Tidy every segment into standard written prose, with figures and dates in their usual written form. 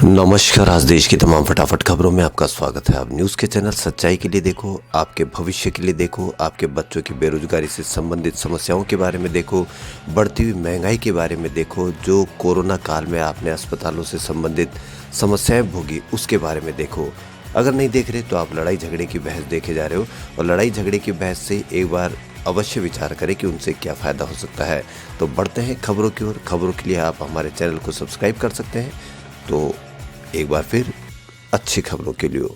नमस्कार। आज देश की तमाम फटाफट खबरों में आपका स्वागत है। आप न्यूज़ के चैनल सच्चाई के लिए देखो, आपके भविष्य के लिए देखो, आपके बच्चों की बेरोजगारी से संबंधित समस्याओं के बारे में देखो, बढ़ती हुई महंगाई के बारे में देखो, जो कोरोना काल में आपने अस्पतालों से संबंधित समस्याएं भोगी उसके बारे में देखो। अगर नहीं देख रहे तो आप लड़ाई झगड़े की बहस देखे जा रहे हो, और लड़ाई झगड़े की बहस से एक बार अवश्य विचार करें कि उनसे क्या फ़ायदा हो सकता है। तो बढ़ते हैं खबरों की ओर। खबरों के लिए आप हमारे चैनल को सब्सक्राइब कर सकते हैं। तो एक बार फिर अच्छी खबरों के लिए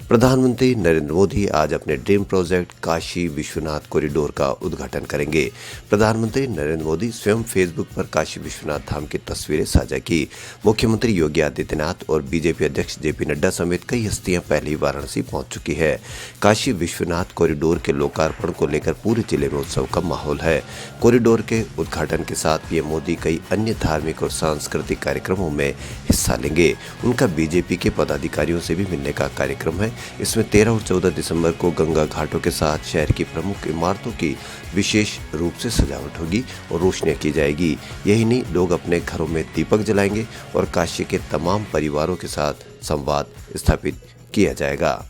प्रधानमंत्री नरेंद्र मोदी आज अपने dream project Kashi Vishwanath corridor का उद्घाटन करेंगे। प्रधानमंत्री नरेंद्र मोदी स्वयं फेसबुक पर काशी विश्वनाथ धाम की तस्वीरें साझा की। मुख्यमंत्री योगी आदित्यनाथ और बीजेपी अध्यक्ष जेपी नड्डा समेत कई हस्तियां पहले ही वाराणसी पहुंच चुकी है। काशी विश्वनाथ कॉरिडोर के लोकार्पण को लेकर पूरे जिले में उत्सव का माहौल है। कॉरिडोर के उद्घाटन के साथ पीएम मोदी कई अन्य धार्मिक और सांस्कृतिक कार्यक्रमों में हिस्सा लेंगे। उनका बीजेपी के पदाधिकारियों से भी मिलने का कार्यक्रम है। इसमें 13 और 14 दिसंबर को गंगा घाटों के साथ शहर की प्रमुख इमारतों की विशेष रूप से सजावट होगी और रोशनियां की जाएगी। यही नहीं, लोग अपने घरों में दीपक जलाएंगे और काशी के तमाम परिवारों के साथ संवाद स्थापित किया जाएगा।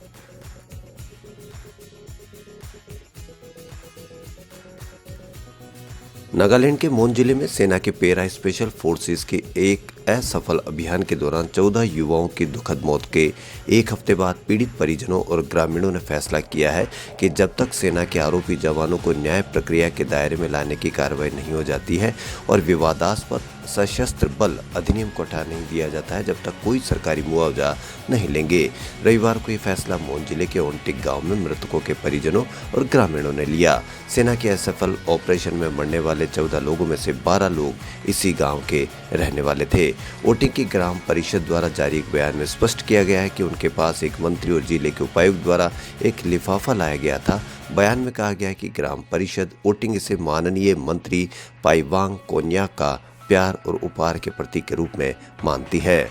नागालैंड के मोन जिले में सेना के पैरा स्पेशल फोर्सेस के एक असफल अभियान के दौरान 14 युवाओं की दुखद मौत के एक हफ्ते बाद पीड़ित परिजनों और ग्रामीणों ने फैसला किया है कि जब तक सेना के आरोपी जवानों को न्याय प्रक्रिया के दायरे में लाने की कार्रवाई नहीं हो जाती है और विवादास्पद सशस्त्र बल अधिनियम को हटा नहीं दिया जाता है, जब तक कोई सरकारी मुआवजा नहीं लेंगे। रविवार को ये फैसला मोन जिले के ओंटिक गांव में मृतकों के परिजनों और ग्रामीणों ने लिया। सेना के असफल ऑपरेशन में मरने वाले 14 लोगों में से 12 लोग इसी गांव के रहने वाले थे। ओंटिक की ग्राम परिषद द्वारा जारी एक बयान में स्पष्ट किया गया है कि उनके पास एक मंत्री और जिले के उपायुक्त द्वारा एक लिफाफा लाया गया था। बयान में कहा गया है कि ग्राम परिषद ओटिंग इसे माननीय मंत्री पाइवांग कोन्याक का प्यार और उपहार के प्रतीक के रूप में मानती है।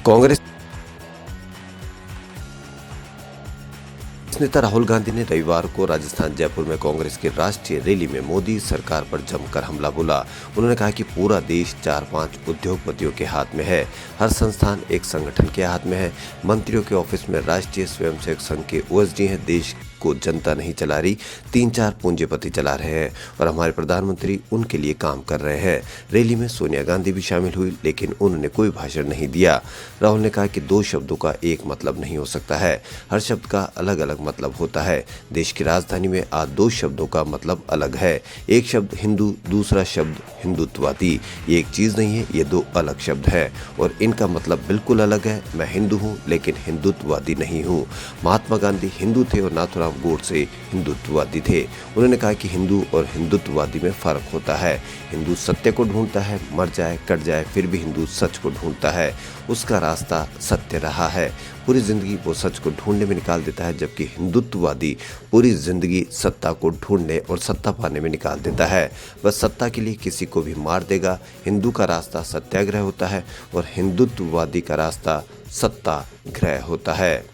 कांग्रेस नेता राहुल गांधी ने रविवार को राजस्थान जयपुर में कांग्रेस की राष्ट्रीय रैली में मोदी सरकार पर जमकर हमला बोला। उन्होंने कहा कि पूरा देश 4-5 उद्योगपतियों के हाथ में है, हर संस्थान एक संगठन के हाथ में है। मंत्रियों के ऑफिस में राष्ट्रीय स्वयंसेवक संघ के ओएसडी हैं। देश को जनता नहीं चला रही, 3-4 पूंजीपति चला रहे हैं और हमारे प्रधानमंत्री उनके लिए काम कर रहे हैं। रैली में सोनिया गांधी भी शामिल हुई, लेकिन उन्होंने कोई भाषण नहीं दिया। राहुल ने कहा कि 2 शब्दों का एक मतलब नहीं हो सकता है, हर शब्द का अलग अलग मतलब होता है। देश की राजधानी में आज 2 शब्दों का मतलब अलग है। एक शब्द हिंदू, दूसरा शब्द हिंदुत्ववादी। ये एक चीज नहीं है, ये 2 अलग शब्द है और इनका मतलब बिल्कुल अलग है। मैं हिंदू हूँ लेकिन हिंदुत्ववादी नहीं हूँ। महात्मा गांधी हिंदू थे और नाथुराम गोडसे हिंदुत्ववादी थे। उन्होंने कहा कि हिंदू और हिंदुत्ववादी में फर्क होता है। हिंदू सत्य को ढूंढता है, मर जाए कट जाए फिर भी हिंदू सच को ढूंढता है। उसका रास्ता सत्य रहा है, पूरी जिंदगी वो सच को ढूंढने में निकाल देता है, जबकि हिंदुत्ववादी पूरी जिंदगी सत्ता को ढूंढने और सत्ता पाने में निकाल देता है। वह सत्ता के लिए किसी को भी मार देगा। हिंदू का रास्ता सत्याग्रह होता है और हिंदुत्ववादी का रास्ता सत्ताग्रह होता है।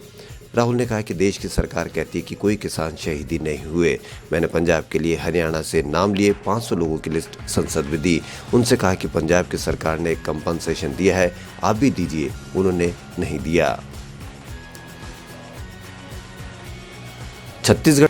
राहुल ने कहा कि देश की सरकार कहती है कि कोई किसान शहीदी नहीं हुए। मैंने पंजाब के लिए हरियाणा से नाम लिए 500 लोगों की लिस्ट संसद में दी। उनसे कहा कि पंजाब की सरकार ने कंपनसेशन दिया है, आप भी दीजिए। उन्होंने नहीं दिया। छत्तीसगढ़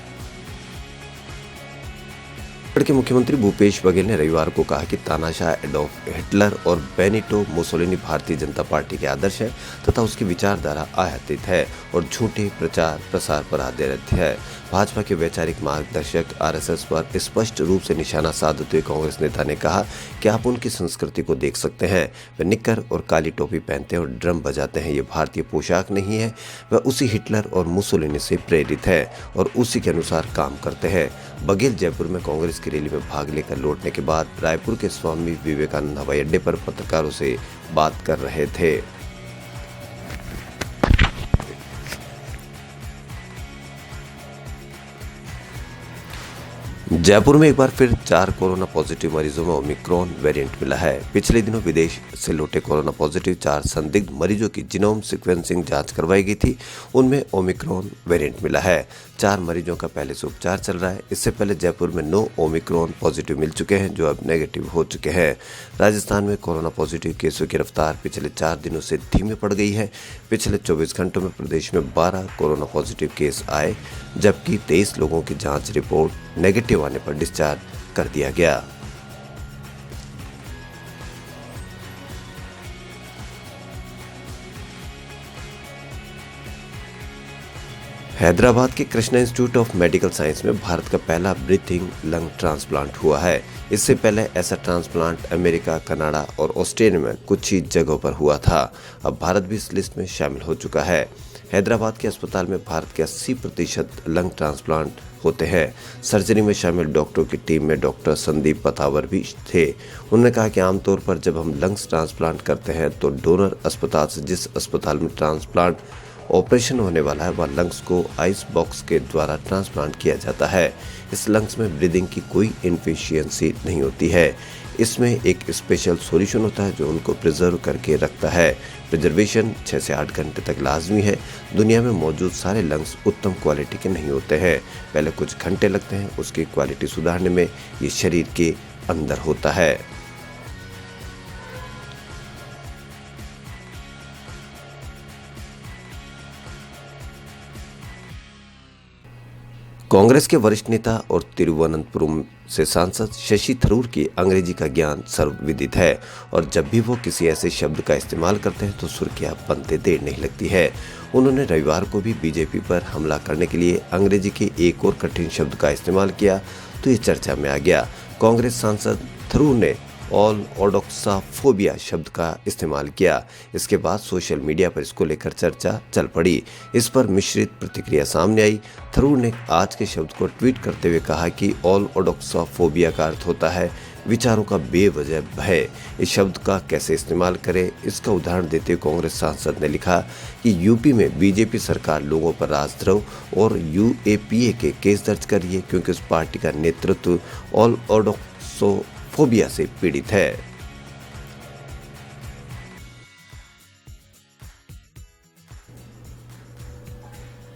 के मुख्यमंत्री भूपेश बघेल ने रविवार को कहा कि तानाशाह एडोल्फ हिटलर और Benito Mussolini Bharatiya Janata party के आदर्श है तथा उसकी विचारधारा आयातित है और झूठे प्रचार प्रसार पर आधारित है। भाजपा के वैचारिक मार्गदर्शक आरएसएस पर स्पष्ट रूप से निशाना साधते हुए कांग्रेस नेता ने कहा कि आप उनकी संस्कृति को देख सकते हैं। वे निक्कर और काली टोपी पहनते हैं और ड्रम बजाते हैं। ये भारतीय पोशाक नहीं है। वह उसी हिटलर और मुसोलिनी से प्रेरित है और उसी के अनुसार काम करते हैं। बघेल जयपुर में कांग्रेस की रैली में भाग लेकर लौटने के बाद रायपुर के स्वामी विवेकानंद हवाई अड्डे पर पत्रकारों से बात कर रहे थे। जयपुर में एक बार फिर 4 कोरोना पॉजिटिव मरीजों में ओमिक्रॉन वेरिएंट मिला है। पिछले दिनों विदेश से लौटे कोरोना पॉजिटिव 4 संदिग्ध मरीजों की जीनोम सीक्वेंसिंग जांच करवाई गई थी, उनमें ओमिक्रॉन वेरिएंट मिला है। 4 मरीजों का पहले से उपचार चल रहा है। इससे पहले जयपुर में 9 ओमिक्रॉन पॉजिटिव मिल चुके हैं, जो अब नेगेटिव हो चुके हैं। राजस्थान में कोरोना पॉजिटिव केसों की रफ्तार पिछले 4 दिनों से धीमी पड़ गई है। पिछले 24 घंटों में प्रदेश में 12 कोरोना पॉजिटिव केस आए, जबकि 23 लोगों की जांच रिपोर्ट नेगेटिव आने पर डिस्चार्ज कर दिया गया। हैदराबाद के Krishna institute of medical science में भारत का पहला ब्रीथिंग लंग ट्रांसप्लांट हुआ है। इससे पहले ऐसा ट्रांसप्लांट अमेरिका, कनाडा और ऑस्ट्रेलिया में कुछ ही जगहों पर हुआ था। अब भारत भी इस लिस्ट में शामिल हो चुका है। हैदराबाद के अस्पताल में भारत के 80% लंग ट्रांसप्लांट होते हैं। सर्जरी में शामिल डॉक्टरों की टीम में डॉक्टर संदीप पथावर भी थे। उन्होंने कहा कि आमतौर पर जब हम लंग्स ट्रांसप्लांट करते हैं तो डोनर अस्पताल से जिस अस्पताल में ट्रांसप्लांट ऑपरेशन होने वाला है वह लंग्स को आइस बॉक्स के द्वारा ट्रांसप्लांट किया जाता है। इस लंग्स में ब्रीदिंग की कोई इनफिशियंसी नहीं होती है। इसमें एक स्पेशल सॉल्यूशन होता है जो उनको प्रिजर्व करके रखता है। प्रिजर्वेशन 6 से 8 घंटे तक लाजमी है। दुनिया में मौजूद सारे लंग्स उत्तम क्वालिटी के नहीं होते हैं। पहले कुछ घंटे लगते हैं उसकी क्वालिटी सुधारने में। ये शरीर के अंदर होता है। कांग्रेस के वरिष्ठ नेता और तिरुवनंतपुरम से सांसद शशि थरूर की अंग्रेजी का ज्ञान सर्वविदित है और जब भी वो किसी ऐसे शब्द का इस्तेमाल करते हैं तो सुर्खियां बनते देर नहीं लगती है। उन्होंने रविवार को भी बीजेपी पर हमला करने के लिए अंग्रेजी के एक और कठिन शब्द का इस्तेमाल किया तो ये चर्चा में आ गया। कांग्रेस सांसद थरूर ने ऑल ऑडोक्साफोबिया शब्द का इस्तेमाल किया। इसके बाद सोशल मीडिया पर इसको लेकर चर्चा चल पड़ी। इस पर मिश्रित प्रतिक्रिया सामने आई। थरूर ने आज के शब्द को ट्वीट करते हुए कहा कि ऑल ऑडोक्साफोबिया का अर्थ होता है विचारों का बेवजह भय। इस शब्द का कैसे इस्तेमाल करें, इसका उदाहरण देते हुए कांग्रेस सांसद ने लिखा कि यूपी में बीजेपी सरकार लोगों पर राजद्रोह और यूएपीए के केस दर्ज कर रही है क्योंकि उस पार्टी का नेतृत्व ऑल ऑडोक्सोफोबिया से पीड़ित है।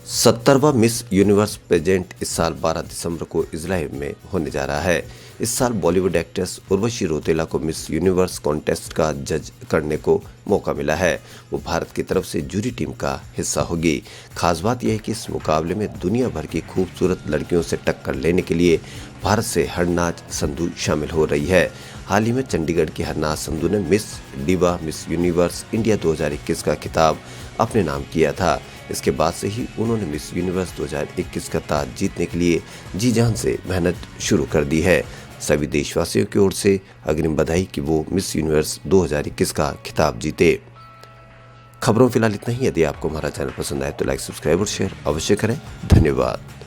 सत्तरवां मिस यूनिवर्स पेजेंट इस साल 12 दिसंबर को इजराइल में होने जा रहा है। इस साल बॉलीवुड एक्ट्रेस उर्वशी रौतेला को मिस यूनिवर्स कॉन्टेस्ट का जज करने को मौका मिला है। वो भारत की तरफ से जूरी टीम का हिस्सा होगी। खास बात यह है कि इस मुकाबले में दुनिया भर की खूबसूरत लड़कियों से टक्कर लेने के लिए भारत से हरनाज संधू शामिल हो रही है। हाल ही में चंडीगढ़ की हरनाज संधू ने miss diva miss universe India 2021 का खिताब अपने नाम किया था। इसके बाद से ही उन्होंने मिस यूनिवर्स 2021 का ताज जीतने के लिए जी जान से मेहनत शुरू कर दी है। सभी देशवासियों की ओर से अग्रिम बधाई कि वो मिस यूनिवर्स 2021 का खिताब जीते। खबरों फिलहाल इतना ही। यदि आपको हमारा चैनल पसंद आए तो लाइक, सब्सक्राइब और शेयर अवश्य करें। धन्यवाद।